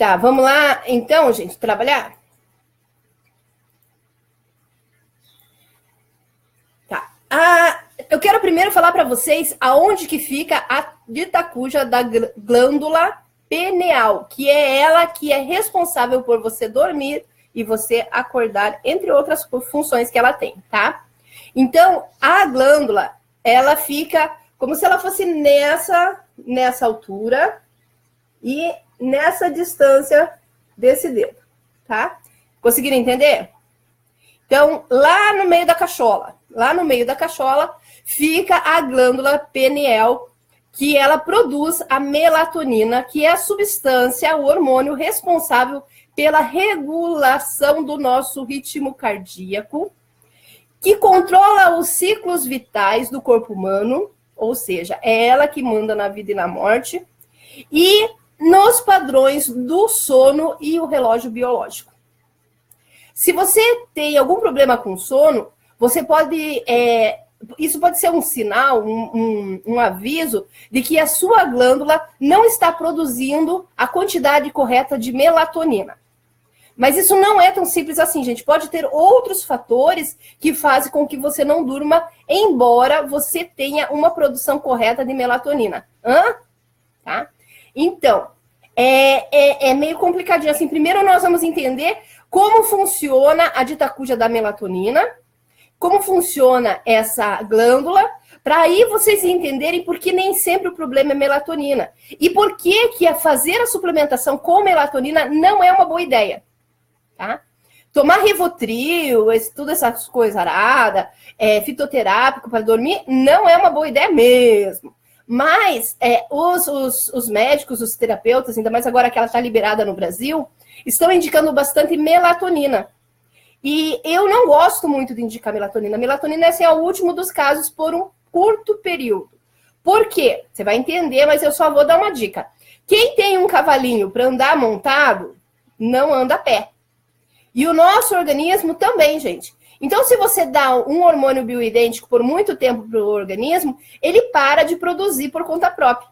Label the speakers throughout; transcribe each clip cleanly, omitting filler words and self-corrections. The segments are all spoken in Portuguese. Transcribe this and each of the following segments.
Speaker 1: Tá, vamos lá, então, gente, trabalhar? Tá. Eu quero primeiro falar para vocês aonde que fica a dita cuja da glândula pineal, que é ela que é responsável por você dormir e você acordar, entre outras funções que ela tem, tá? Então, a glândula, ela fica como se ela fosse nessa altura e nessa distância desse dedo, tá? Conseguiram entender? Então, lá no meio da cachola, fica a glândula pineal, que ela produz a melatonina, que é a substância, o hormônio responsável pela regulação do nosso ritmo cardíaco, que controla os ciclos vitais do corpo humano, ou seja, é ela que manda na vida e na morte, e nos padrões do sono e o relógio biológico. Se você tem algum problema com sono, você pode... isso pode ser um sinal, um aviso de que a sua glândula não está produzindo a quantidade correta de melatonina. Mas isso não é tão simples assim, gente. Pode ter outros fatores que fazem com que você não durma, embora você tenha uma produção correta de melatonina. Tá? Então, é meio complicadinho assim. Primeiro nós vamos entender como funciona a dita cuja da melatonina, como funciona essa glândula, para aí vocês entenderem por que nem sempre o problema é melatonina. E por que fazer a suplementação com melatonina não é uma boa ideia. Tá? Tomar Rivotril, todas essas coisas aradas, fitoterápico para dormir, não é uma boa ideia mesmo. Mas os médicos, os terapeutas, ainda mais agora que ela está liberada no Brasil, estão indicando bastante melatonina. E eu não gosto muito de indicar melatonina. Melatonina é o último dos casos por um curto período. Por quê? Você vai entender, mas eu só vou dar uma dica. Quem tem um cavalinho para andar montado, não anda a pé. E o nosso organismo também, gente. Então, se você dá um hormônio bioidêntico por muito tempo para o organismo, ele para de produzir por conta própria.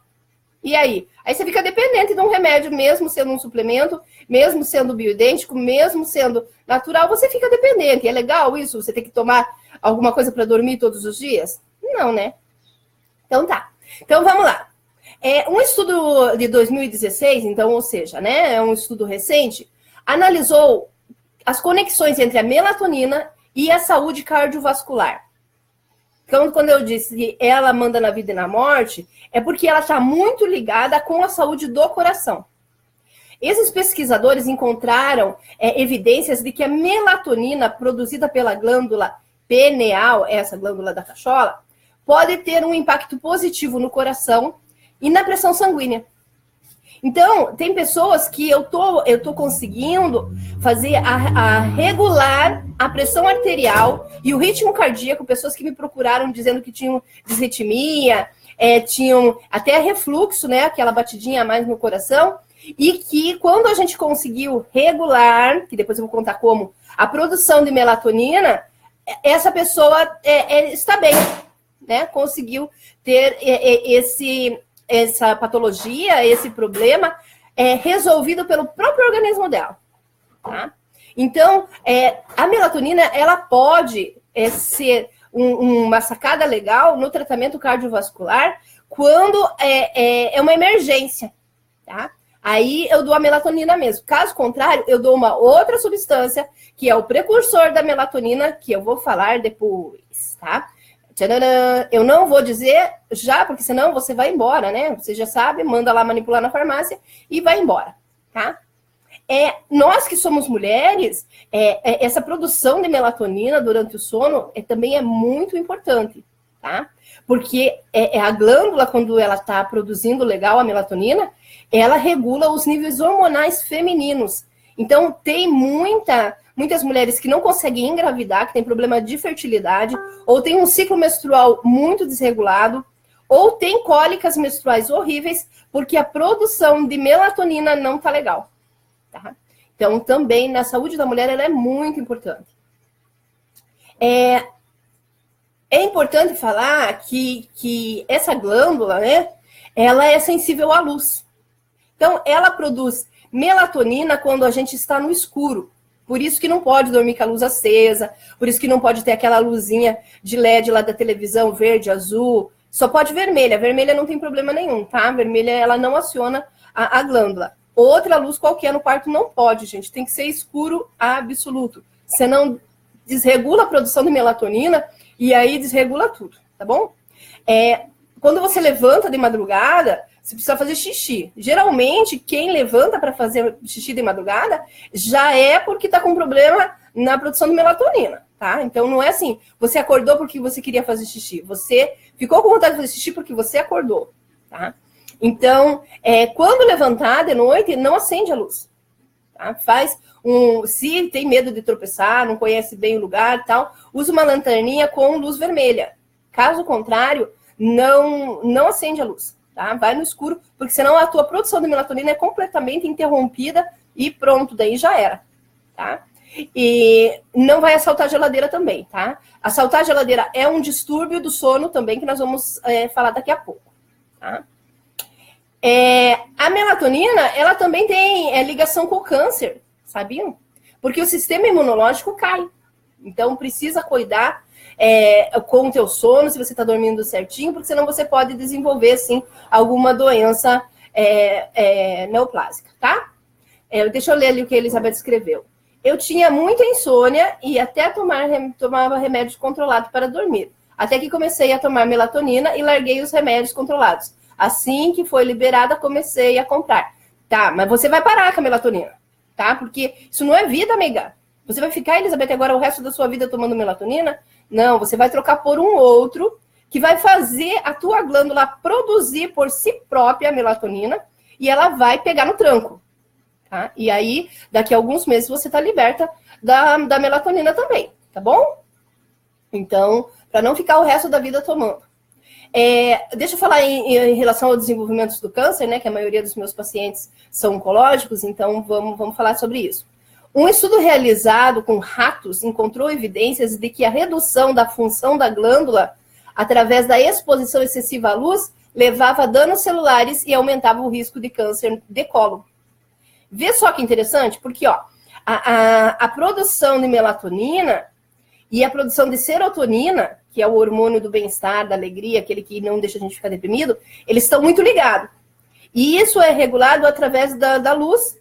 Speaker 1: E aí? Aí você fica dependente de um remédio, mesmo sendo um suplemento, mesmo sendo bioidêntico, mesmo sendo natural, você fica dependente. É legal isso? Você tem que tomar alguma coisa para dormir todos os dias? Não, né? Então tá. Então vamos lá. Um estudo de 2016, então, ou seja, né, é um estudo recente, analisou as conexões entre a melatonina e a saúde cardiovascular. Então, quando eu disse que ela manda na vida e na morte, é porque ela está muito ligada com a saúde do coração. Esses pesquisadores encontraram evidências de que a melatonina produzida pela glândula pineal, essa glândula da cachola, pode ter um impacto positivo no coração e na pressão sanguínea. Então, tem pessoas que eu tô conseguindo fazer a regular a pressão arterial e o ritmo cardíaco, pessoas que me procuraram dizendo que tinham disritmia, tinham até refluxo, né, aquela batidinha a mais no coração, e que quando a gente conseguiu regular, que depois eu vou contar como, a produção de melatonina, essa pessoa está bem, né, conseguiu ter essa patologia, esse problema, resolvido pelo próprio organismo dela. Tá? Então, a melatonina, ela pode ser uma sacada legal no tratamento cardiovascular quando é uma emergência. Tá? Aí eu dou a melatonina mesmo. Caso contrário, eu dou uma outra substância, que é o precursor da melatonina, que eu vou falar depois, tá? Tcharam! Eu não vou dizer já, porque senão você vai embora, né? Você já sabe, manda lá manipular na farmácia e vai embora, tá? Nós que somos mulheres, essa produção de melatonina durante o sono também é muito importante, tá? Porque a glândula, quando ela está produzindo legal a melatonina, ela regula os níveis hormonais femininos. Então, tem muitas mulheres que não conseguem engravidar, que tem problema de fertilidade, ou tem um ciclo menstrual muito desregulado, ou tem cólicas menstruais horríveis, porque a produção de melatonina não está legal. Tá? Então, também, na saúde da mulher, ela é muito importante. É importante falar que essa glândula, né, ela é sensível à luz. Então, ela produz Melatonina quando a gente está no escuro. Por isso que não pode dormir com a luz acesa, por isso que não pode ter aquela luzinha de LED lá da televisão, verde, azul, só pode vermelha. Vermelha não tem problema nenhum, tá? Vermelha, ela não aciona a glândula. Outra luz qualquer no quarto não pode, gente. Tem que ser escuro absoluto. Senão desregula a produção de melatonina e aí desregula tudo, tá bom? Quando você levanta de madrugada, você precisa fazer xixi. Geralmente, quem levanta para fazer xixi de madrugada já é porque está com problema na produção de melatonina, tá? Então, não é assim, você acordou porque você queria fazer xixi. Você ficou com vontade de fazer xixi porque você acordou, tá? Então, quando levantar de noite, não acende a luz, tá? Se tem medo de tropeçar, não conhece bem o lugar e tal, usa uma lanterninha com luz vermelha. Caso contrário, não acende a luz. Tá? Vai no escuro, porque senão a tua produção de melatonina é completamente interrompida e pronto, daí já era, tá? E não vai assaltar a geladeira também, tá? Assaltar a geladeira é um distúrbio do sono também, que nós vamos falar daqui a pouco, tá? A melatonina, ela também tem ligação com o câncer, sabiam? Porque o sistema imunológico cai, então precisa cuidar com o teu sono, se você está dormindo certinho, porque senão você pode desenvolver, sim, alguma doença neoplásica, tá? Deixa eu ler ali o que a Elizabeth escreveu. Eu tinha muita insônia e até tomava remédio controlado para dormir. Até que comecei a tomar melatonina e larguei os remédios controlados. Assim que foi liberada, comecei a comprar. Tá, mas você vai parar com a melatonina, tá? Porque isso não é vida, amiga. Você vai ficar, Elizabeth, agora o resto da sua vida tomando melatonina? Não, você vai trocar por um outro que vai fazer a tua glândula produzir por si própria a melatonina e ela vai pegar no tranco, tá? E aí, daqui a alguns meses, você tá liberta da melatonina também, tá bom? Então, para não ficar o resto da vida tomando. Deixa eu falar em relação ao desenvolvimento do câncer, né? Que a maioria dos meus pacientes são oncológicos, então vamos falar sobre isso. Um estudo realizado com ratos encontrou evidências de que a redução da função da glândula através da exposição excessiva à luz levava a danos celulares e aumentava o risco de câncer de colo. Vê só que interessante, porque a produção de melatonina e a produção de serotonina, que é o hormônio do bem-estar, da alegria, aquele que não deixa a gente ficar deprimido, eles estão muito ligados. E isso é regulado através da luz.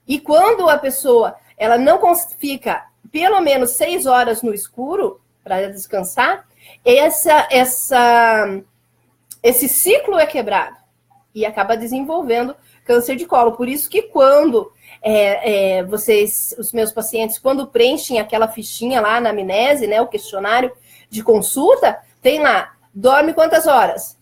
Speaker 1: E quando a pessoa ela não fica pelo menos 6 horas no escuro para descansar, esse ciclo é quebrado e acaba desenvolvendo câncer de colo. Por isso que quando os meus pacientes, quando preenchem aquela fichinha lá na anamnese, né, o questionário de consulta, tem lá, dorme quantas horas?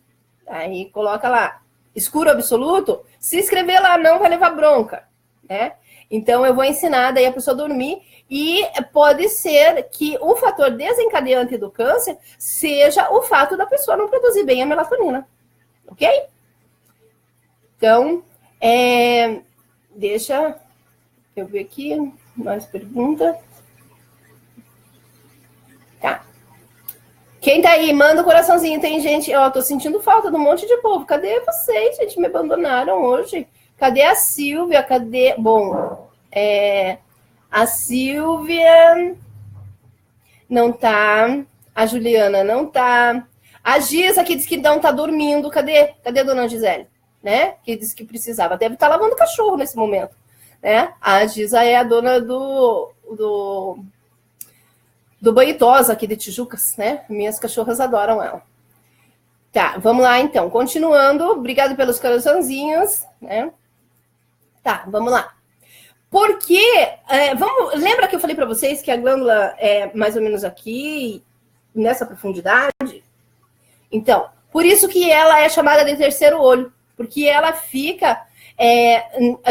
Speaker 1: Aí coloca lá, escuro absoluto, se escrever lá não vai levar bronca. Né? Então, eu vou ensinar daí a pessoa a dormir e pode ser que o fator desencadeante do câncer seja o fato da pessoa não produzir bem a melatonina, ok? Então, deixa eu ver aqui, mais pergunta. Tá. Quem tá aí, manda um coraçãozinho. Tem gente, tô sentindo falta de um monte de povo. Cadê vocês, gente? Me abandonaram hoje. Cadê a Silvia? Cadê? Bom, a Silvia não tá. A Juliana não tá. A Giza, que disse que não tá dormindo. Cadê? Cadê a dona Gisele? Né? Que disse que precisava. Deve estar lavando cachorro nesse momento. Né? A Giza é a dona do Banhitosa aqui de Tijucas, né? Minhas cachorras adoram ela. Tá, vamos lá então. Continuando. Obrigado pelos coraçãozinhos, né? Tá, vamos lá. Porque, lembra que eu falei para vocês que a glândula é mais ou menos aqui, nessa profundidade? Então, por isso que ela é chamada de terceiro olho, porque ela fica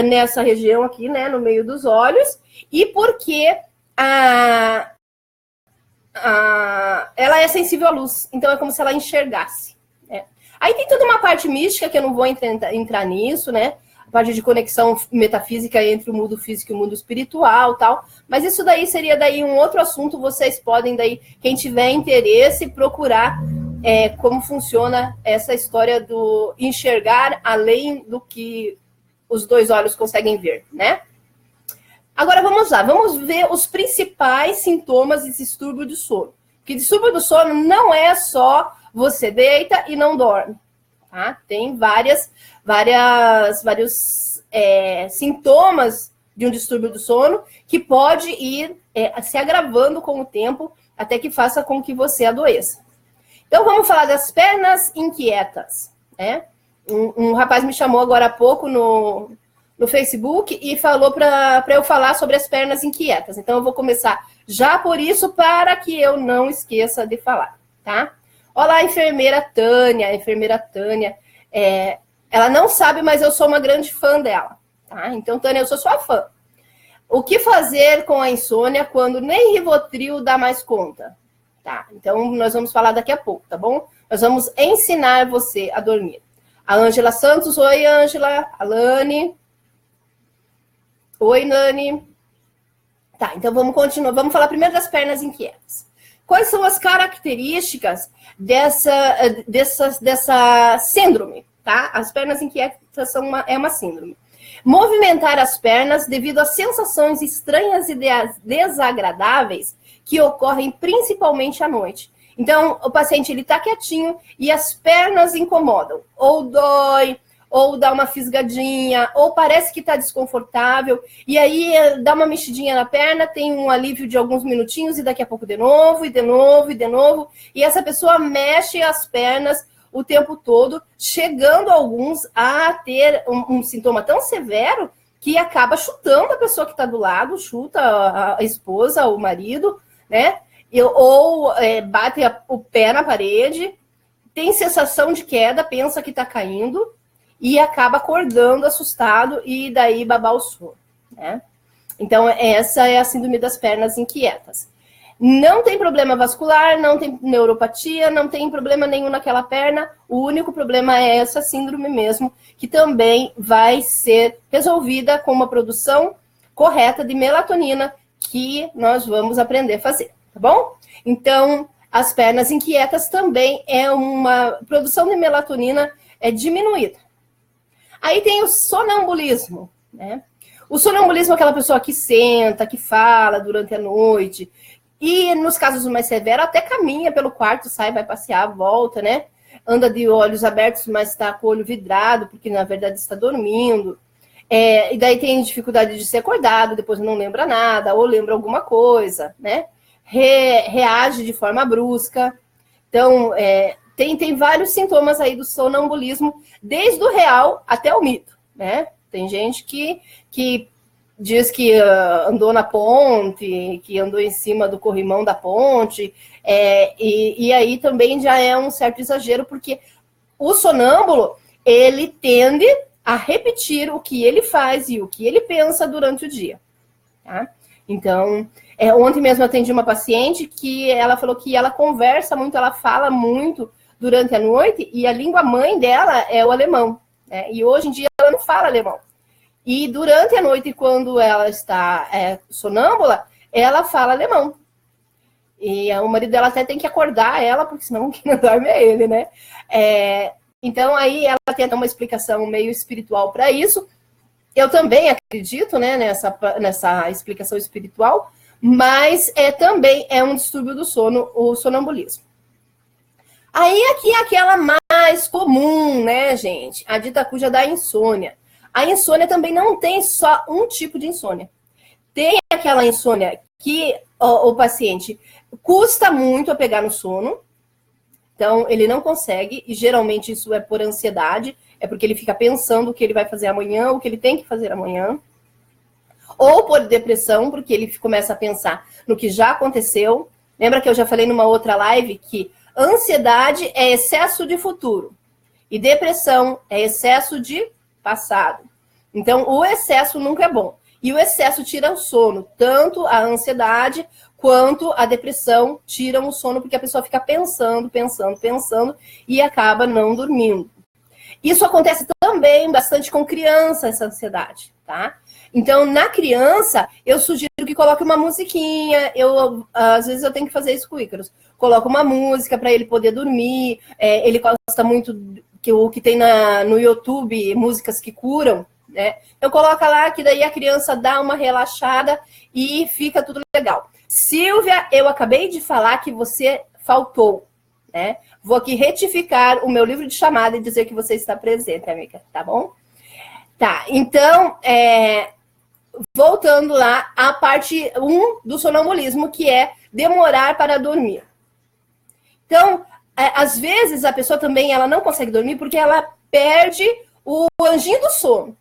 Speaker 1: nessa região aqui, né, no meio dos olhos, e porque ela é sensível à luz, então é como se ela enxergasse. Né? Aí tem toda uma parte mística que eu não vou entrar nisso, né? Parte de conexão metafísica entre o mundo físico e o mundo espiritual, tal. Mas isso daí seria daí um outro assunto. Vocês podem daí, quem tiver interesse, procurar como funciona essa história do enxergar além do que os dois olhos conseguem ver, né? Agora vamos lá, vamos ver os principais sintomas de distúrbio do sono. Porque distúrbio do sono não é só você deita e não dorme, tá? Tem vários sintomas de um distúrbio do sono que pode ir se agravando com o tempo até que faça com que você adoeça. Então vamos falar das pernas inquietas, né? Um rapaz me chamou agora há pouco no Facebook e falou para eu falar sobre as pernas inquietas. Então, eu vou começar já por isso para que eu não esqueça de falar, tá? Olá, a enfermeira Tânia. A enfermeira Tânia, ela não sabe, mas eu sou uma grande fã dela, tá? Então, Tânia, eu sou sua fã. O que fazer com a insônia quando nem Rivotril dá mais conta? Tá, então nós vamos falar daqui a pouco, tá bom? Nós vamos ensinar você a dormir. A Ângela Santos, oi, Ângela. A Lani. Oi, Nani. Tá, então vamos continuar. Vamos falar primeiro das pernas inquietas. Quais são as características dessa síndrome, tá? As pernas inquietas é uma síndrome. Movimentar as pernas devido a sensações estranhas e desagradáveis que ocorrem principalmente à noite. Então, o paciente ele tá quietinho e as pernas incomodam. Ou dói, ou dá uma fisgadinha, ou parece que está desconfortável, e aí dá uma mexidinha na perna, tem um alívio de alguns minutinhos, e daqui a pouco de novo, e de novo, e de novo, e essa pessoa mexe as pernas o tempo todo, chegando alguns a ter um sintoma tão severo que acaba chutando a pessoa que está do lado, chuta a esposa, o marido, né? Ou bate o pé na parede, tem sensação de queda, pensa que está caindo, e acaba acordando assustado e daí babar o sono, né? Então, essa é a síndrome das pernas inquietas. Não tem problema vascular, não tem neuropatia, não tem problema nenhum naquela perna. O único problema é essa síndrome mesmo, que também vai ser resolvida com uma produção correta de melatonina que nós vamos aprender a fazer, tá bom? Então, as pernas inquietas também é uma produção de melatonina diminuída. Aí tem o sonambulismo, né? O sonambulismo é aquela pessoa que senta, que fala durante a noite, e nos casos mais severos até caminha pelo quarto, sai, vai passear, volta, né? Anda de olhos abertos, mas está com o olho vidrado, porque na verdade está dormindo. E daí tem dificuldade de ser acordado, depois não lembra nada, ou lembra alguma coisa, né? Reage de forma brusca. Então, tem vários sintomas aí do sonambulismo, desde o real até o mito, né? Tem gente que diz que andou na ponte, que andou em cima do corrimão da ponte, e aí também já é um certo exagero, porque o sonâmbulo, ele tende a repetir o que ele faz e o que ele pensa durante o dia, tá? Então, ontem mesmo eu atendi uma paciente que ela falou que ela conversa muito, ela fala muito durante a noite, e a língua mãe dela é o alemão, né? E hoje em dia ela não fala alemão. E durante a noite, quando ela está sonâmbula, ela fala alemão. E o marido dela até tem que acordar ela, porque senão quem não dorme é ele, né? Então, aí ela tem até uma explicação meio espiritual para isso. Eu também acredito, né, nessa explicação espiritual, mas também é um distúrbio do sono, o sonambulismo. Aí aqui é aquela mais comum, né, gente? A dita cuja da insônia. A insônia também não tem só um tipo de insônia. Tem aquela insônia que o paciente custa muito a pegar no sono, então ele não consegue, e geralmente isso é por ansiedade, é porque ele fica pensando o que ele vai fazer amanhã, o que ele tem que fazer amanhã, ou por depressão, porque ele começa a pensar no que já aconteceu. Lembra que eu já falei numa outra live que ansiedade é excesso de futuro e depressão é excesso de passado. Então, o excesso nunca é bom. E o excesso tira o sono. Tanto a ansiedade quanto a depressão tiram o sono, porque a pessoa fica pensando e acaba não dormindo. Isso acontece também bastante com criança, essa ansiedade, tá? Então, na criança, eu sugiro que coloque uma musiquinha. Às vezes eu tenho que fazer isso com o Ícaros. Coloco uma música para ele poder dormir. Ele gosta muito o que tem no YouTube, músicas que curam, né? Então coloca lá que daí a criança dá uma relaxada e fica tudo legal. Silvia, eu acabei de falar que você faltou, né? Vou aqui retificar o meu livro de chamada e dizer que você está presente, amiga, tá bom? Tá, então, voltando lá à parte 1 do sonambulismo, que é demorar para dormir. Então, às vezes a pessoa também ela não consegue dormir porque ela perde o anjinho do sono.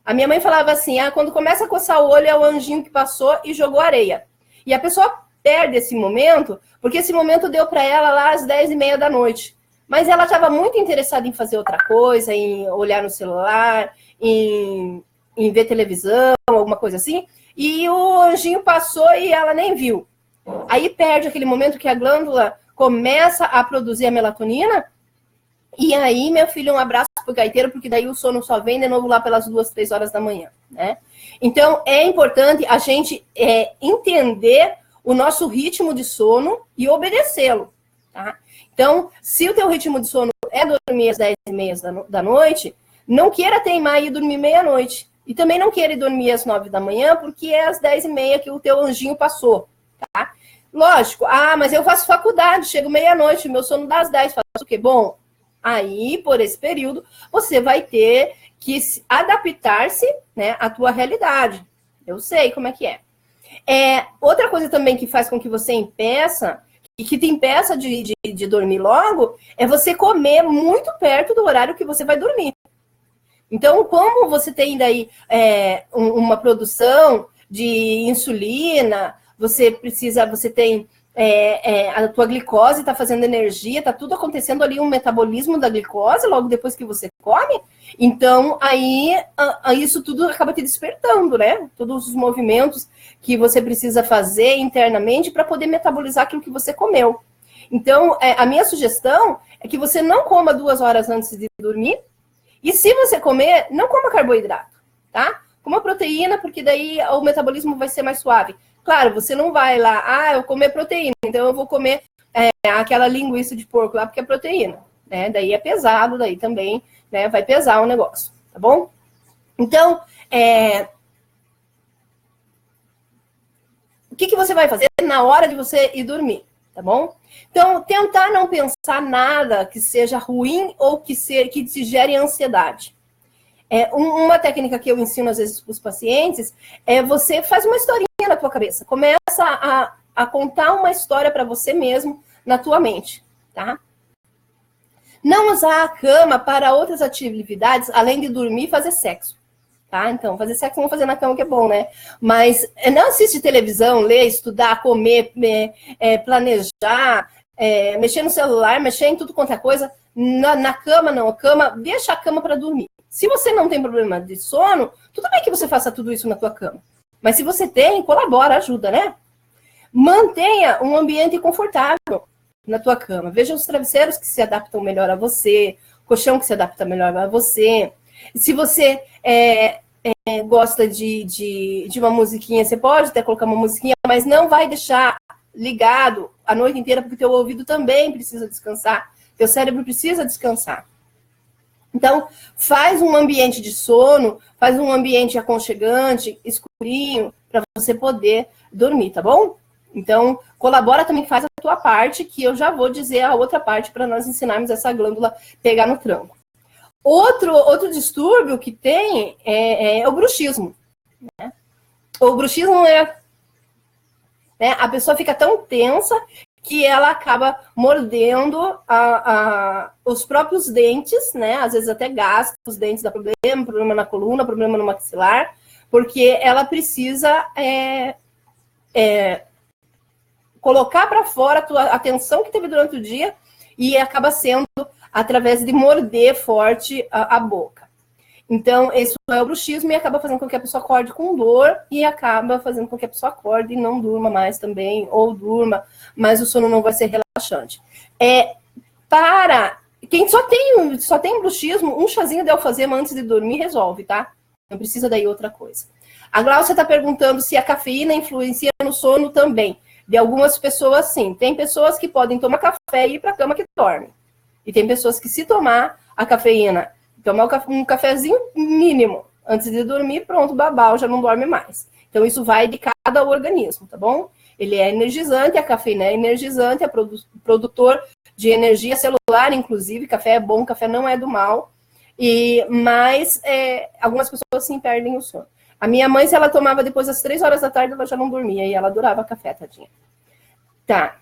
Speaker 1: A minha mãe falava assim, quando começa a coçar o olho é o anjinho que passou e jogou areia. E a pessoa perde esse momento, porque esse momento deu para ela lá às 10h30 da noite. Mas ela estava muito interessada em fazer outra coisa, em olhar no celular, em ver televisão, alguma coisa assim, e o anjinho passou e ela nem viu. Aí perde aquele momento que a glândula começa a produzir a melatonina, e aí, meu filho, um abraço pro gaiteiro, porque daí o sono só vem de novo lá pelas 2, 3 horas da manhã, né? Então, é importante a gente entender o nosso ritmo de sono e obedecê-lo, tá? Então, se o teu ritmo de sono é dormir às 10h30 da noite, não queira teimar e dormir meia-noite. E também não queira dormir às 9 da manhã, porque é às 10h30 que o teu anjinho passou, tá? Lógico, mas eu faço faculdade, chego meia-noite, meu sono dá às 10, faço o quê? Bom, aí, por esse período, você vai ter que adaptar-se, né, à tua realidade. Eu sei como é que é. Outra coisa também que faz com que você impeça, e que te impeça de dormir logo, é você comer muito perto do horário que você vai dormir. Então, como você tem daí uma produção de insulina, você tem a tua glicose está fazendo energia, está tudo acontecendo ali, um metabolismo da glicose logo depois que você come. Então, aí isso tudo acaba te despertando, né? Todos os movimentos que você precisa fazer internamente para poder metabolizar aquilo que você comeu. Então, a minha sugestão é que você não coma 2 horas antes de dormir. E se você comer, não coma carboidrato, tá? Coma proteína, porque daí o metabolismo vai ser mais suave. Claro, você não vai lá, eu comer proteína, então eu vou comer aquela linguiça de porco lá, porque é proteína, né? Daí é pesado, daí também, né, vai pesar o negócio, tá bom? Então, o que você vai fazer na hora de você ir dormir, tá bom? Então, tentar não pensar nada que seja ruim ou que te gere ansiedade. Uma técnica que eu ensino às vezes para os pacientes você faz uma historinha na tua cabeça. Começa a contar uma história para você mesmo na tua mente, tá? Não usar a cama para outras atividades, além de dormir e fazer sexo, tá? Então, fazer sexo vamos fazer na cama que é bom, né? Mas não assiste televisão, ler, estudar, comer, planejar, mexer no celular, mexer em tudo quanto é coisa. Na cama, não. Deixa a cama para dormir. Se você não tem problema de sono, tudo bem que você faça tudo isso na tua cama. Mas se você tem, colabora, ajuda, né? Mantenha um ambiente confortável na tua cama. Veja os travesseiros que se adaptam melhor a você, o colchão que se adapta melhor a você. Se você gosta de uma musiquinha, você pode até colocar uma musiquinha, mas não vai deixar ligado a noite inteira, porque o teu ouvido também precisa descansar. Teu cérebro precisa descansar. Então, faz um ambiente de sono, faz um ambiente aconchegante, escurinho, para você poder dormir, tá bom? Então, colabora também, faz a tua parte, que eu já vou dizer a outra parte para nós ensinarmos essa glândula pegar no tranco. Outro distúrbio que tem é o bruxismo, né? O bruxismo a pessoa fica tão tensa que ela acaba mordendo os próprios dentes, né? Às vezes até gasta os dentes, dá problema na coluna, problema no maxilar, porque ela precisa colocar para fora a tensão que teve durante o dia e acaba sendo através de morder forte a boca. Então, esse é o bruxismo e acaba fazendo com que a pessoa acorde com dor e acaba fazendo com que a pessoa acorde e não durma mais também, ou durma, mas o sono não vai ser relaxante. Para quem só tem bruxismo, um chazinho de alfazema antes de dormir resolve, tá? Não precisa daí outra coisa. A Glaucia está perguntando se a cafeína influencia no sono também. De algumas pessoas, sim. Tem pessoas que podem tomar café e ir para a cama que dormem. E tem pessoas que, se tomar a cafeína, tomar um cafezinho mínimo, Antes de dormir, pronto, babau, já não dorme mais. Então, isso vai de cada organismo, tá bom? Ele é energizante, a cafeína é energizante, é produtor de energia celular, inclusive. Café é bom, café não é do mal. Mas algumas pessoas, sim, perdem o sono. A minha mãe, se ela tomava depois das 3 horas da tarde, ela já não dormia. E ela adorava café, tadinha. Tá.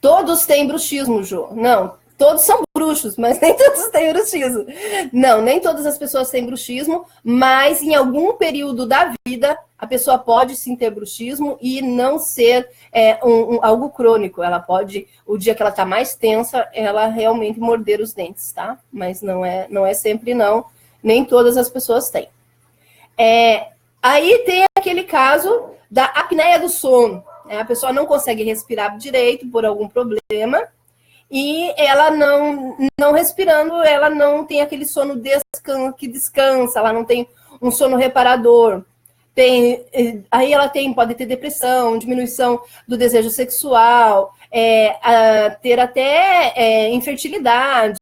Speaker 1: Todos têm bruxismo, Jô. Não, todos são bruxos, mas nem todos têm bruxismo. Não, nem todas as pessoas têm bruxismo, mas em algum período da vida a pessoa pode sim ter bruxismo e não ser algo crônico. Ela pode, o dia que ela está mais tensa, ela realmente morder os dentes, tá? Mas não é sempre não, nem todas as pessoas têm. Aí tem aquele caso da apneia do sono. A pessoa não consegue respirar direito por algum problema e ela não respirando, ela não tem aquele sono que descansa, ela não tem um sono reparador. Aí ela pode ter depressão, diminuição do desejo sexual, ter até infertilidade,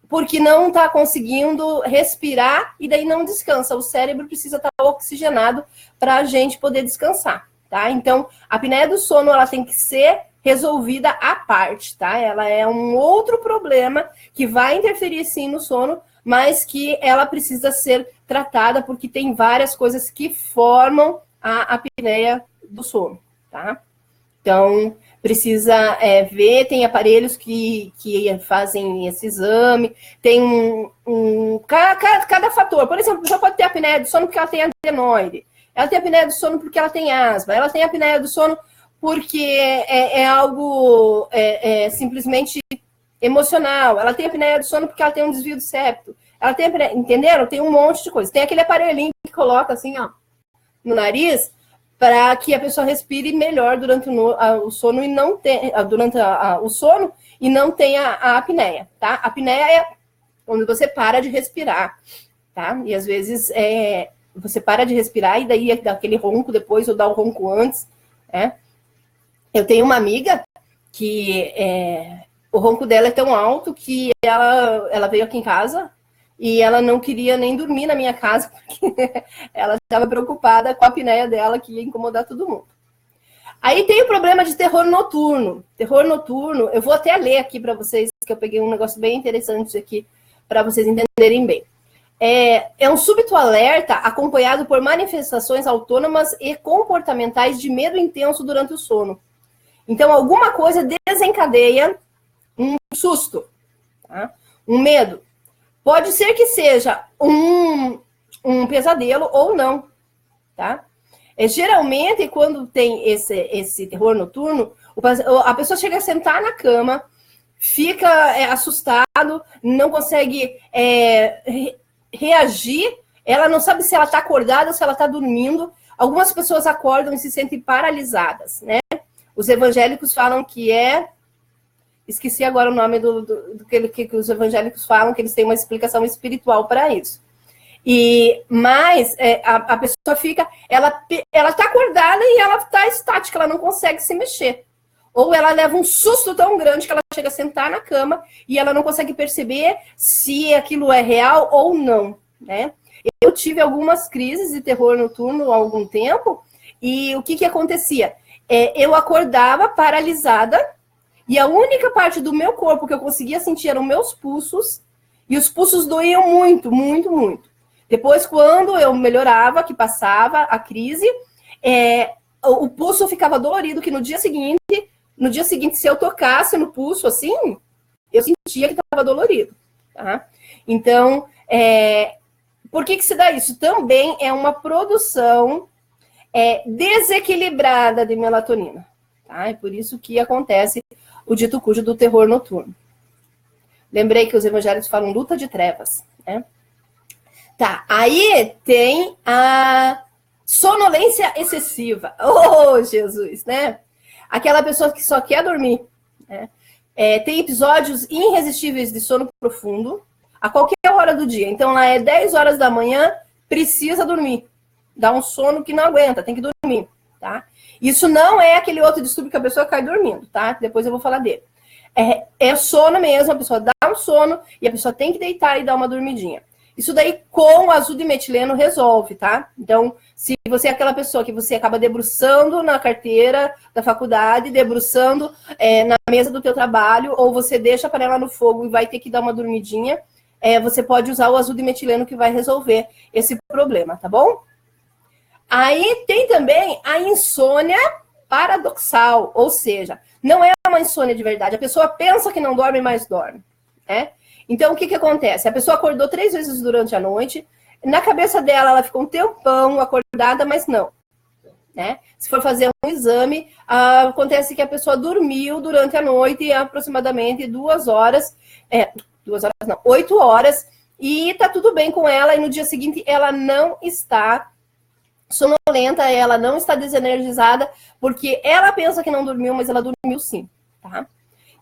Speaker 1: porque não está conseguindo respirar e daí não descansa. O cérebro precisa estar oxigenado para a gente poder descansar. Tá? Então, a apneia do sono ela tem que ser resolvida à parte, tá? Ela é um outro problema que vai interferir sim no sono, mas que ela precisa ser tratada porque tem várias coisas que formam a apneia do sono, tá? Então, precisa ver, tem aparelhos que fazem esse exame, tem cada fator. Por exemplo, a pessoa pode ter apneia do sono porque ela tem adenoide. Ela tem apneia do sono porque ela tem asma. Ela tem apneia do sono porque é algo simplesmente emocional. Ela tem apneia do sono porque ela tem um desvio do septo. Ela tem apneia, entenderam? Tem um monte de coisa. Tem aquele aparelhinho que coloca assim, ó, no nariz para que a pessoa respire melhor durante o sono e não tenha o sono e não tenha a apneia, tá? A apneia é quando você para de respirar, tá? E às vezes você para de respirar e daí dá aquele ronco depois ou dá o ronco antes, né? Eu tenho uma amiga que o ronco dela é tão alto que ela veio aqui em casa e ela não queria nem dormir na minha casa porque ela estava preocupada com a apneia dela que ia incomodar todo mundo. Aí tem o problema de terror noturno. Terror noturno, eu vou até ler aqui para vocês, que eu peguei um negócio bem interessante aqui para vocês entenderem bem. É um súbito alerta acompanhado por manifestações autônomas e comportamentais de medo intenso durante o sono. Então, alguma coisa desencadeia um susto, tá? Um medo. Pode ser que seja um pesadelo ou não, tá? Geralmente, quando tem esse terror noturno, a pessoa chega a sentar na cama, fica assustado, não consegue reagir, ela não sabe se ela está acordada ou se ela está dormindo. Algumas pessoas acordam e se sentem paralisadas, né? Os evangélicos falam que esqueci agora o nome do que os evangélicos falam, que eles têm uma explicação espiritual para isso. Mas a pessoa fica, ela está acordada e ela está estática, ela não consegue se mexer. Ou ela leva um susto tão grande que ela chega a sentar na cama e ela não consegue perceber se aquilo é real ou não, né? Eu tive algumas crises de terror noturno há algum tempo e o que acontecia? Eu acordava paralisada e a única parte do meu corpo que eu conseguia sentir eram meus pulsos e os pulsos doíam muito, muito, muito. Depois, quando eu melhorava, que passava a crise, o pulso ficava dolorido, que no dia seguinte, se eu tocasse no pulso assim, eu sentia que estava dolorido. Tá? Então, por que se dá isso? Também é uma produção desequilibrada de melatonina. Tá? É por isso que acontece o dito cujo do terror noturno. Lembrei que os evangélicos falam luta de trevas, né? Tá, aí tem a sonolência excessiva. Oh, Jesus, né? Aquela pessoa que só quer dormir. Né? Tem episódios irresistíveis de sono profundo a qualquer hora do dia. Então, lá é 10 horas da manhã, precisa dormir. Dá um sono que não aguenta, tem que dormir, tá? Isso não é aquele outro distúrbio que a pessoa cai dormindo, tá? Depois eu vou falar dele. É sono mesmo, a pessoa dá um sono e a pessoa tem que deitar e dar uma dormidinha. Isso daí com azudo e metileno resolve, tá? Então, se você é aquela pessoa que você acaba debruçando na carteira da faculdade, debruçando na mesa do teu trabalho, ou você deixa a panela no fogo e vai ter que dar uma dormidinha, você pode usar o azudo e metileno que vai resolver esse problema, tá bom? Aí tem também a insônia paradoxal, ou seja, não é uma insônia de verdade. A pessoa pensa que não dorme, mas dorme, né? Então, o que acontece? A pessoa acordou 3 vezes durante a noite, na cabeça dela ela ficou um tempão acordada, mas não, né? Se for fazer um exame, acontece que a pessoa dormiu durante a noite aproximadamente 2 horas, 2 horas não, 8 horas, e tá tudo bem com ela, e no dia seguinte ela não está sonolenta, ela não está desenergizada, porque ela pensa que não dormiu, mas ela dormiu sim, tá?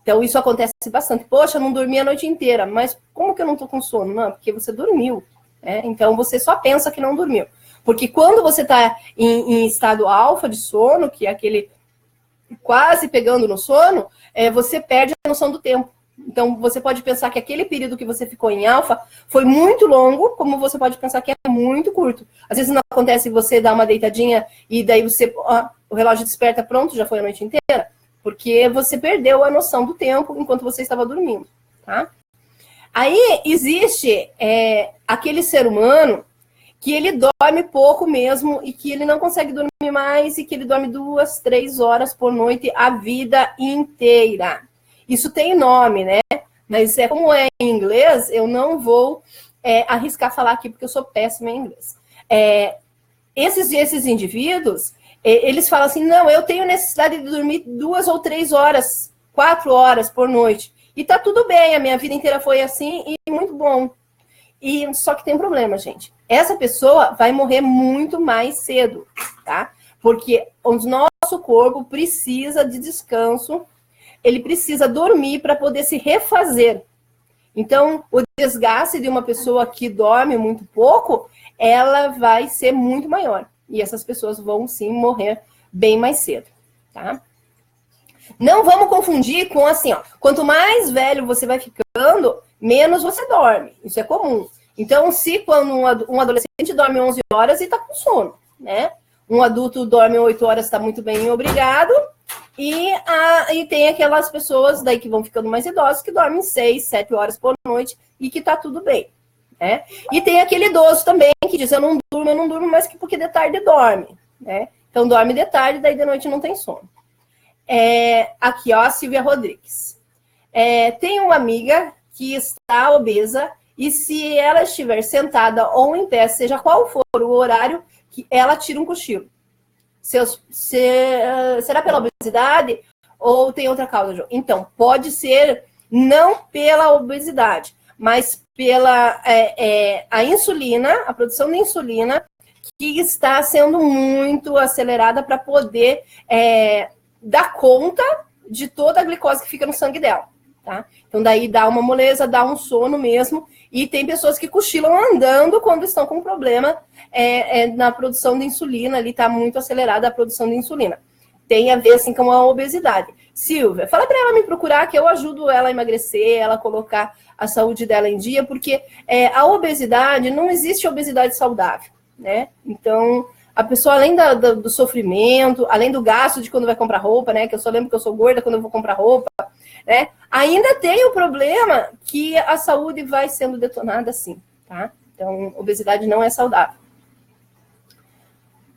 Speaker 1: Então, isso acontece bastante. Poxa, eu não dormi a noite inteira, mas como que eu não tô com sono? Não, porque você dormiu, né? Então, você só pensa que não dormiu. Porque quando você tá em estado alfa de sono, que é aquele quase pegando no sono, você perde a noção do tempo. Então, você pode pensar que aquele período que você ficou em alfa foi muito longo, como você pode pensar que é muito curto. Às vezes não acontece você dar uma deitadinha e daí o relógio desperta, pronto, já foi a noite inteira. Porque você perdeu a noção do tempo enquanto você estava dormindo, tá? Aí existe aquele ser humano que ele dorme pouco mesmo e que ele não consegue dormir mais e que ele dorme 2, 3 horas por noite a vida inteira. Isso tem nome, né? Mas como é em inglês, eu não vou arriscar falar aqui porque eu sou péssima em inglês. Esses indivíduos, eles falam assim, não, eu tenho necessidade de dormir 2 ou 3 horas, 4 horas por noite. E tá tudo bem, a minha vida inteira foi assim e muito bom. E só que tem um problema, gente. Essa pessoa vai morrer muito mais cedo, tá? Porque o nosso corpo precisa de descanso, ele precisa dormir para poder se refazer. Então, o desgaste de uma pessoa que dorme muito pouco, ela vai ser muito maior. E essas pessoas vão, sim, morrer bem mais cedo, tá? Não vamos confundir com assim, ó. Quanto mais velho você vai ficando, menos você dorme. Isso é comum. Então, se quando um adolescente dorme 11 horas e tá com sono, né? Um adulto dorme 8 horas, está muito bem, obrigado. E tem aquelas pessoas daí que vão ficando mais idosas que dormem 6, 7 horas por noite e que tá tudo bem, né? E tem aquele idoso também que diz, eu não durmo, mas que porque de tarde dorme, né? Então dorme de tarde, daí de noite não tem sono. Aqui, ó, a Silvia Rodrigues. Tem uma amiga que está obesa e se ela estiver sentada ou em pé, seja qual for o horário, que ela tira um cochilo. Será pela obesidade ou tem outra causa, Jo? Então, pode ser não pela obesidade, mas pela a insulina, a produção de insulina, que está sendo muito acelerada para poder dar conta de toda a glicose que fica no sangue dela, tá? Então, daí dá uma moleza, dá um sono mesmo, e tem pessoas que cochilam andando quando estão com problema na produção de insulina, ali está muito acelerada a produção de insulina. Tem a ver, assim, com a obesidade. Silvia, fala para ela me procurar que eu ajudo ela a emagrecer, ela a colocar a saúde dela em dia, porque a obesidade, não existe obesidade saudável, né? Então, a pessoa, além do sofrimento, além do gasto de quando vai comprar roupa, né? Que eu só lembro que eu sou gorda quando eu vou comprar roupa, né? Ainda tem o problema que a saúde vai sendo detonada assim, tá? Então, obesidade não é saudável.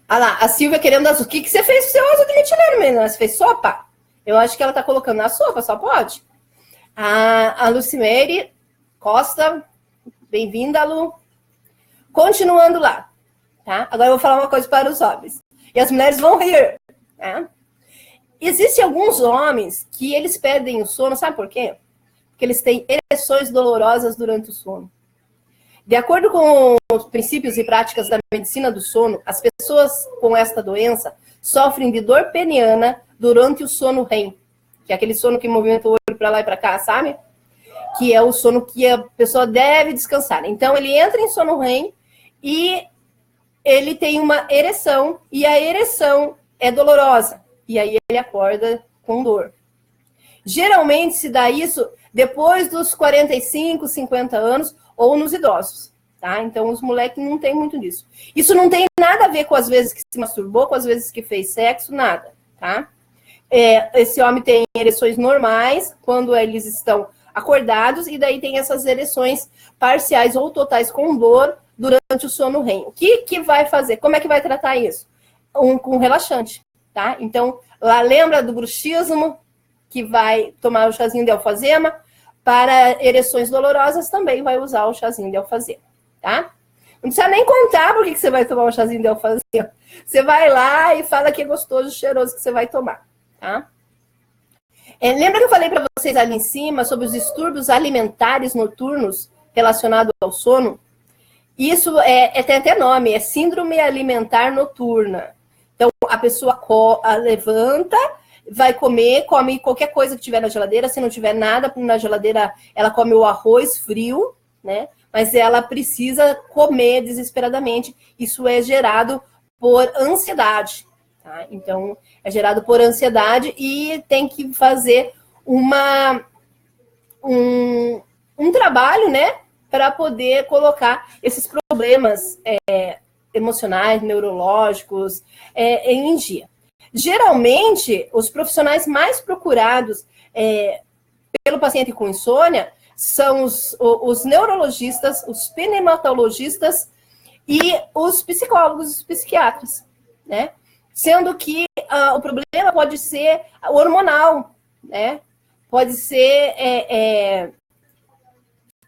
Speaker 1: Ah lá, a Silvia querendo azul. O que você fez com o seu azul de metileno, menina? Você fez sopa? Eu acho que ela tá colocando na sopa, só pode. A Lucimere Costa, bem-vinda, Lu. Continuando lá, tá? Agora eu vou falar uma coisa para os homens. E as mulheres vão rir, né? Existem alguns homens que eles perdem o sono, sabe por quê? Porque eles têm ereções dolorosas durante o sono. De acordo com os princípios e práticas da medicina do sono, as pessoas com esta doença sofrem de dor peniana durante o sono REM, que é aquele sono que movimenta o olho para lá e para cá, sabe? Que é o sono que a pessoa deve descansar. Então, ele entra em sono REM e ele tem uma ereção, e a ereção é dolorosa. E aí ele acorda com dor. Geralmente se dá isso depois dos 45, 50 anos ou nos idosos, tá? Então, os moleques não tem muito disso. Isso não tem nada a ver com as vezes que se masturbou, com as vezes que fez sexo, nada, tá? Esse homem tem ereções normais quando eles estão acordados, e daí tem essas ereções parciais ou totais com dor durante o sono REM. O que vai fazer? Como é que vai tratar isso? Com relaxante, tá? Então, lá lembra do bruxismo, que vai tomar o chazinho de alfazema. Para ereções dolorosas também vai usar o chazinho de alfazema, tá? Não precisa nem contar por que você vai tomar um chazinho de alfazema. Você vai lá e fala que é gostoso, cheiroso que você vai tomar, tá? Lembra que eu falei para vocês ali em cima sobre os distúrbios alimentares noturnos relacionados ao sono? Isso tem até nome, é síndrome alimentar noturna. Então, a pessoa levanta, vai comer, come qualquer coisa que tiver na geladeira. Se não tiver nada na geladeira, ela come o arroz frio, né? Mas ela precisa comer desesperadamente. Isso é gerado por ansiedade, tá? Então, é gerado por ansiedade e tem que fazer um trabalho, né? Para poder colocar esses problemas emocionais, neurológicos em dia. Geralmente, os profissionais mais procurados pelo paciente com insônia são os neurologistas, os pneumologistas e os psicólogos, os psiquiatras, né? Sendo que o problema pode ser hormonal, né? Pode ser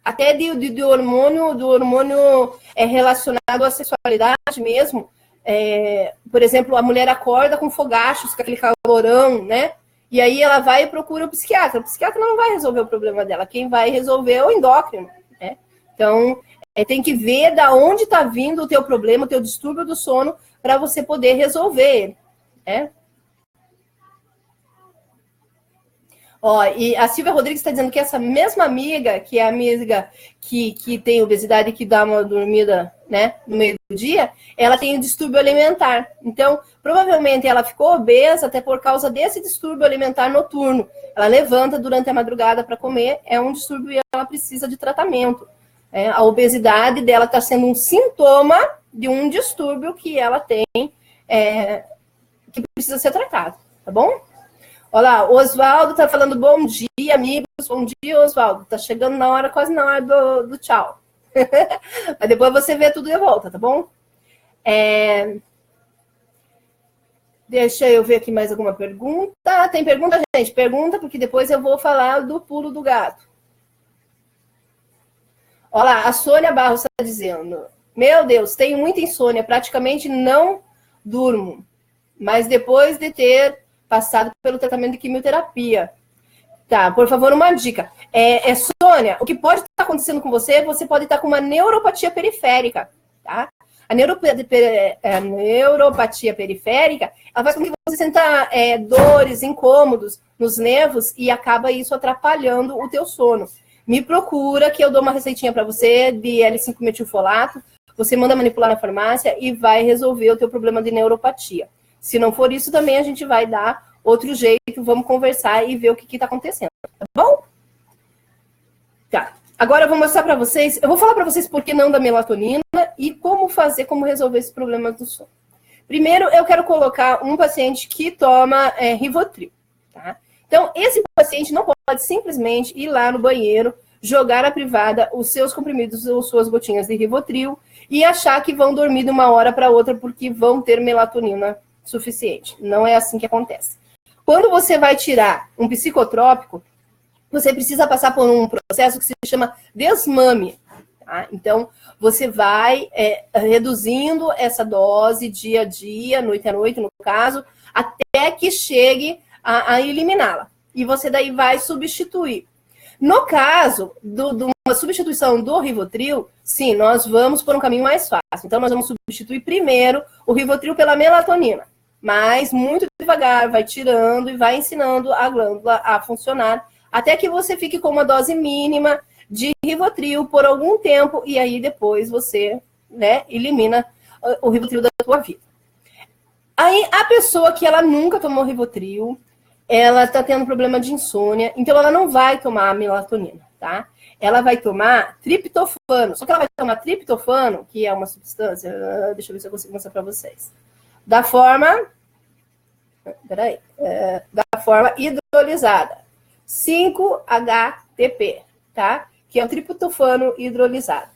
Speaker 1: até do hormônio relacionado à sexualidade mesmo. Por exemplo, a mulher acorda com fogachos, com aquele calorão, né? E aí ela vai e procura o psiquiatra. O psiquiatra não vai resolver o problema dela. Quem vai resolver é o endócrino, né? Então, tem que ver da onde está vindo o teu problema, o teu distúrbio do sono, para você poder resolver ele, né? Ó, e a Silvia Rodrigues está dizendo que essa mesma amiga, que é a amiga que tem obesidade e que dá uma dormida, né, no meio do dia, ela tem um distúrbio alimentar. Então, provavelmente ela ficou obesa até por causa desse distúrbio alimentar noturno. Ela levanta durante a madrugada para comer, é um distúrbio e ela precisa de tratamento. A obesidade dela está sendo um sintoma de um distúrbio que ela tem, que precisa ser tratado, tá bom? Olha lá, o Oswaldo tá falando bom dia, amigos. Bom dia, Oswaldo. Tá chegando na hora, quase na hora do tchau. Mas depois você vê tudo de volta, tá bom? Deixa eu ver aqui mais alguma pergunta. Tem pergunta, gente? Pergunta, porque depois eu vou falar do pulo do gato. Olha lá, a Sônia Barros está dizendo: meu Deus, tenho muita insônia, praticamente não durmo. Mas depois de ter passado pelo tratamento de quimioterapia. Tá, por favor, uma dica. Sônia, o que pode estar acontecendo com você, você pode estar com uma neuropatia periférica, tá? A neuropatia periférica, ela faz com que você sinta dores, incômodos nos nervos e acaba isso atrapalhando o teu sono. Me procura que eu dou uma receitinha para você de L5-metilfolato, você manda manipular na farmácia e vai resolver o teu problema de neuropatia. Se não for isso, também a gente vai dar outro jeito, vamos conversar e ver o que está acontecendo, tá bom? Tá, agora eu vou mostrar para vocês, eu vou falar para vocês por que não da melatonina e como resolver esse problema do sono. Primeiro, eu quero colocar um paciente que toma Rivotril, tá? Então, esse paciente não pode simplesmente ir lá no banheiro, jogar na privada os seus comprimidos ou suas gotinhas de Rivotril e achar que vão dormir de uma hora para outra porque vão ter melatonina suficiente. Não é assim que acontece. Quando você vai tirar um psicotrópico, você precisa passar por um processo que se chama desmame. Tá? Então, você vai reduzindo essa dose dia a dia, noite a noite, no caso, até que chegue a eliminá-la. E você daí vai substituir. No caso de uma substituição do Rivotril, sim, nós vamos por um caminho mais fácil. Então, nós vamos substituir primeiro o Rivotril pela melatonina. Mas muito devagar, vai tirando e vai ensinando a glândula a funcionar, até que você fique com uma dose mínima de Rivotril por algum tempo, e aí depois você, né, elimina o Rivotril da sua vida. Aí, a pessoa que ela nunca tomou Rivotril, ela está tendo problema de insônia, então ela não vai tomar melatonina, tá? Ela vai tomar triptofano, só que ela vai tomar triptofano, que é uma substância, deixa eu ver se eu consigo mostrar para vocês, da forma hidrolisada, 5-HTP, tá? Que é o triptofano hidrolisado.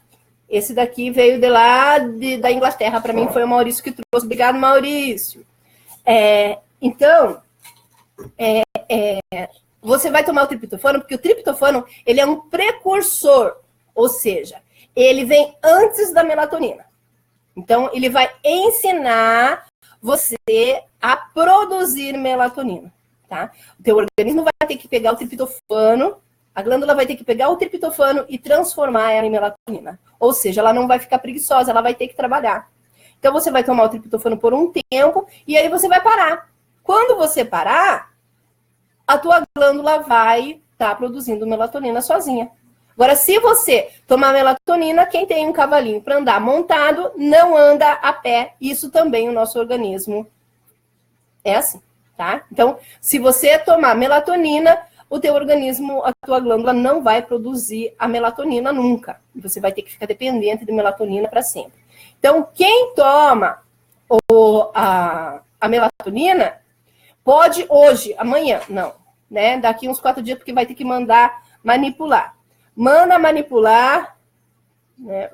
Speaker 1: Esse daqui veio de lá da Inglaterra, para mim foi o Maurício que trouxe. Obrigado, Maurício. Então, você vai tomar o triptofano, porque o triptofano ele é um precursor, ou seja, ele vem antes da melatonina. Então, ele vai ensinar você a produzir melatonina, tá? O teu organismo vai ter que pegar o triptofano, a glândula vai ter que pegar o triptofano e transformar ela em melatonina. Ou seja, ela não vai ficar preguiçosa, ela vai ter que trabalhar. Então, você vai tomar o triptofano por um tempo e aí você vai parar. Quando você parar, a tua glândula vai estar produzindo melatonina sozinha. Agora, se você tomar melatonina, quem tem um cavalinho para andar montado, não anda a pé. Isso também o nosso organismo é assim, tá? Então, se você tomar melatonina, o teu organismo, a tua glândula não vai produzir a melatonina nunca. Você vai ter que ficar dependente de melatonina para sempre. Então, quem toma a melatonina, pode hoje, amanhã, não, né? Daqui uns 4 dias, porque vai ter que mandar manipular. Manda manipular, né?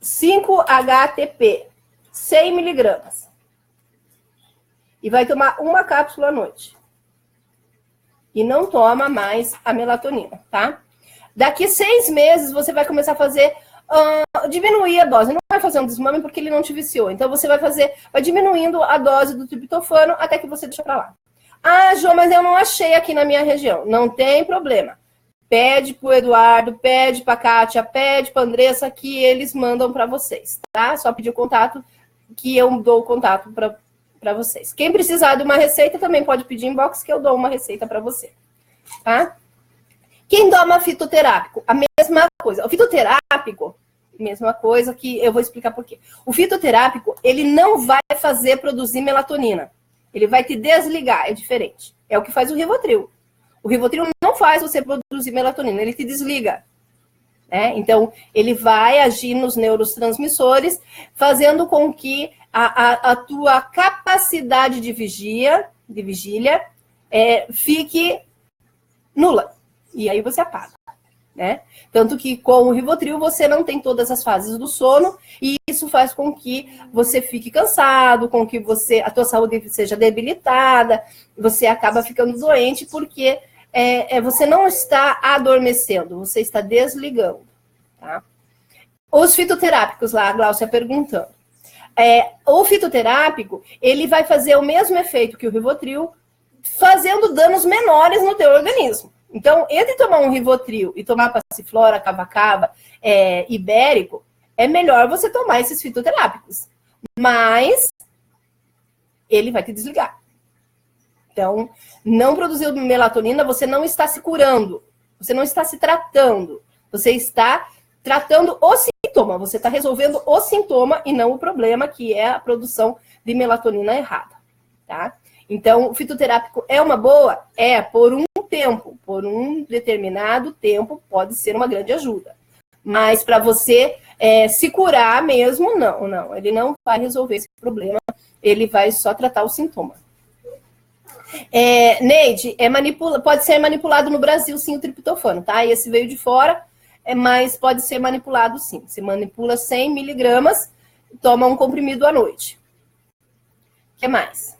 Speaker 1: 5-HTP, 100 miligramas. E vai tomar uma cápsula à noite. E não toma mais a melatonina, tá? Daqui 6 meses, você vai começar a fazer, diminuir a dose. Não vai fazer um desmame porque ele não te viciou. Então, você vai diminuindo a dose do triptofano até que você deixa pra lá. Ah, Jô, mas eu não achei aqui na minha região. Não tem problema. Pede pro Eduardo, pede pra Kátia, pede pra Andressa, que eles mandam pra vocês, tá? Só pedir o contato, que eu dou o contato pra vocês. Quem precisar de uma receita também pode pedir inbox, que eu dou uma receita pra você, tá? Quem toma fitoterápico? A mesma coisa. O fitoterápico, mesma coisa, que eu vou explicar por quê. O fitoterápico, ele não vai fazer produzir melatonina. Ele vai te desligar, é diferente. É o que faz o Rivotril. O Rivotril não faz você produzir melatonina, ele te desliga. Né? Então, ele vai agir nos neurotransmissores, fazendo com que a tua capacidade de vigília fique nula. E aí você apaga. Né? Tanto que com o Rivotril você não tem todas as fases do sono e isso faz com que você fique cansado, com que a tua saúde seja debilitada, você acaba ficando doente porque você não está adormecendo, você está desligando. Tá? Os fitoterápicos lá, a Gláucia perguntando. O fitoterápico, ele vai fazer o mesmo efeito que o Rivotril, fazendo danos menores no teu organismo. Então, entre tomar um Rivotril e tomar passiflora, cava-cava, ibérico, é melhor você tomar esses fitoterápicos. Mas ele vai te desligar. Então, não produziu melatonina, você não está se curando. Você não está se tratando. Você está tratando o sintoma. Você está resolvendo o sintoma e não o problema, que é a produção de melatonina errada. Tá? Então, o fitoterápico é uma boa? É, por um tempo, por um determinado tempo, pode ser uma grande ajuda. Mas para você se curar mesmo, não. Ele não vai resolver esse problema, ele vai só tratar o sintoma. Neide, pode ser manipulado no Brasil, sim, o triptofano, tá? Esse veio de fora, mas pode ser manipulado, sim. Você manipula 100 miligramas, toma um comprimido à noite. O que mais?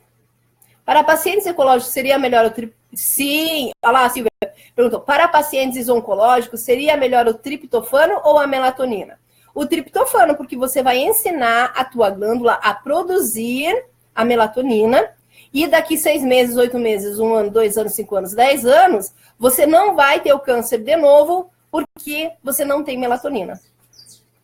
Speaker 1: Para pacientes oncológicos, seria melhor o triptofano? Sim, olha lá, Silvia perguntou. Para pacientes oncológicos, seria melhor o triptofano ou a melatonina? O triptofano, porque você vai ensinar a tua glândula a produzir a melatonina e daqui 6 meses, 8 meses, 1 ano, 2 anos, 5 anos, 10 anos, você não vai ter o câncer de novo porque você não tem melatonina.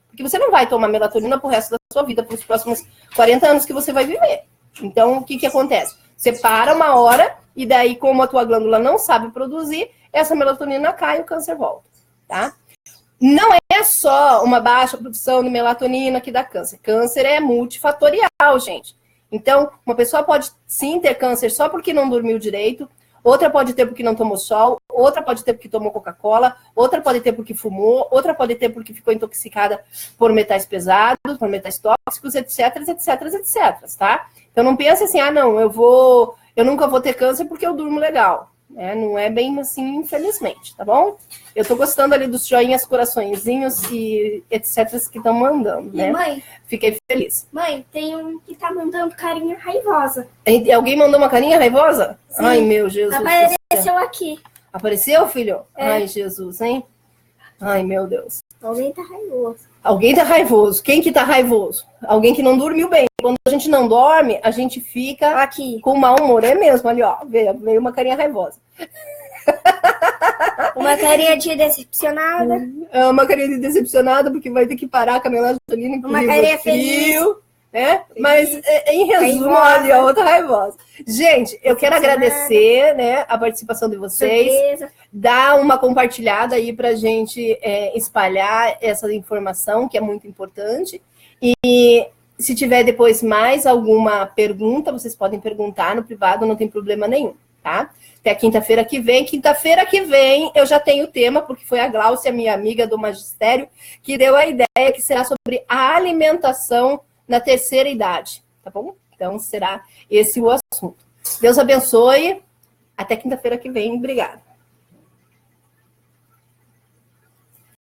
Speaker 1: Porque você não vai tomar melatonina pro resto da sua vida, para os próximos 40 anos que você vai viver. Então, o que acontece? Você para uma hora e daí, como a tua glândula não sabe produzir, essa melatonina cai e o câncer volta, tá? Não é só uma baixa produção de melatonina que dá câncer. Câncer é multifatorial, gente. Então, uma pessoa pode sim ter câncer só porque não dormiu direito, outra pode ter porque não tomou sol, outra pode ter porque tomou Coca-Cola, outra pode ter porque fumou, outra pode ter porque ficou intoxicada por metais pesados, por metais tóxicos, etc, etc, etc, tá? Então não pense assim, não, eu nunca vou ter câncer porque eu durmo legal. Não é bem assim, infelizmente, tá bom? Eu tô gostando ali dos joinhas, coraçõezinhos e etc que estão mandando, né?
Speaker 2: Mãe,
Speaker 1: fiquei feliz.
Speaker 2: Mãe, tem um que tá mandando carinha raivosa.
Speaker 1: Alguém mandou uma carinha raivosa?
Speaker 2: Sim.
Speaker 1: Ai, meu Jesus.
Speaker 2: Apareceu aqui.
Speaker 1: Apareceu, filho? Ai, Jesus, hein? Ai, meu Deus.
Speaker 2: Alguém tá raivoso.
Speaker 1: Alguém tá raivoso. Quem que tá raivoso? Alguém que não dormiu bem. Quando a gente não dorme, a gente fica
Speaker 2: aqui
Speaker 1: com mau humor. É mesmo, ali, ó. Veio uma carinha raivosa.
Speaker 2: Uma carinha de decepcionada.
Speaker 1: É uma carinha de decepcionada, porque vai ter que parar com a melatonina.
Speaker 2: Uma carinha feliz.
Speaker 1: Né? Mas, em resumo, ali, ó, outra raivosa. Gente, eu quero agradecer, né, a participação de vocês.
Speaker 2: Surpresa.
Speaker 1: Dar uma compartilhada aí pra gente espalhar essa informação, que é muito importante. E se tiver depois mais alguma pergunta, vocês podem perguntar no privado, não tem problema nenhum, tá? Até quinta-feira que vem. Quinta-feira que vem eu já tenho o tema, porque foi a Gláucia, minha amiga do magistério, que deu a ideia que será sobre a alimentação na terceira idade, tá bom? Então será esse o assunto. Deus abençoe. Até quinta-feira que vem. Obrigada.